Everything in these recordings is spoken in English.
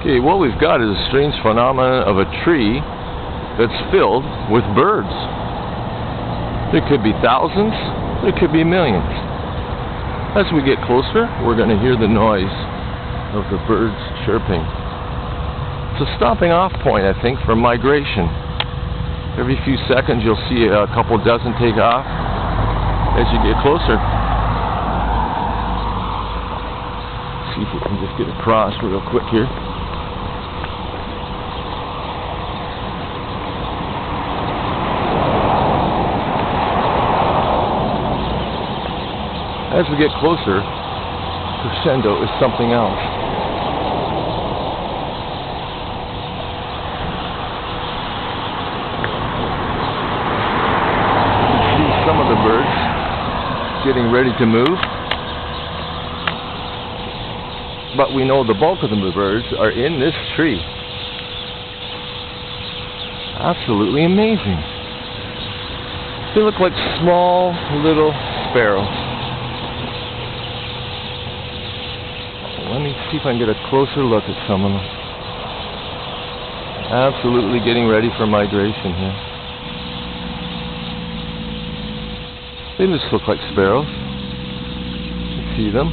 Okay, what we've got is a strange phenomenon of a tree that's filled with birds. There could be thousands, there could be millions. As we get closer, we're going to hear the noise of the birds chirping. It's a stopping off point, I think, for migration. Every few seconds you'll see a couple dozen take off as you get closer. See if we can just get across real quick here. As we get closer, crescendo is something else. You can see some of the birds getting ready to move, but we know the bulk of the birds are in this tree. Absolutely amazing. They look like small little sparrows. Let me see if I can get a closer look at some of them. Absolutely getting ready for migration here. They just look like sparrows. You can see them.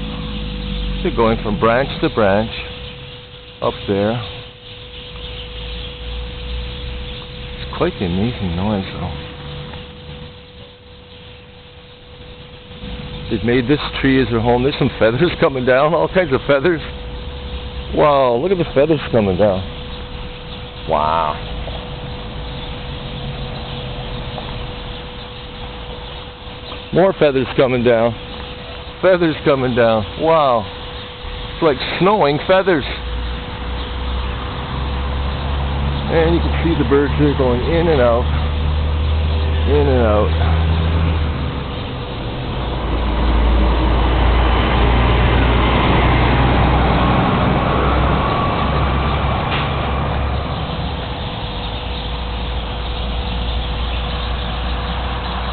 They're going from branch to branch up there. It's quite the amazing noise though. They've made this tree as their home. There's some feathers coming down, all kinds of feathers. Wow, look at the feathers coming down. Wow. More feathers coming down. Feathers coming down. Wow. It's like snowing feathers. And you can see the birds here going in and out. In and out.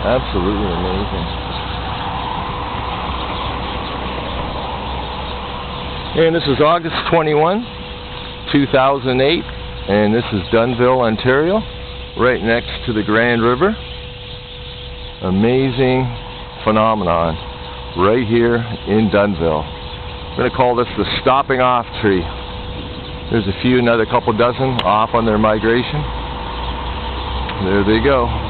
Absolutely amazing. And this is August 21, 2008, and this is Dunnville, Ontario, right next to the Grand River. Amazing phenomenon right here in Dunnville. We're going to call this the stopping off tree. There's a few, another couple dozen off on their migration. There they go.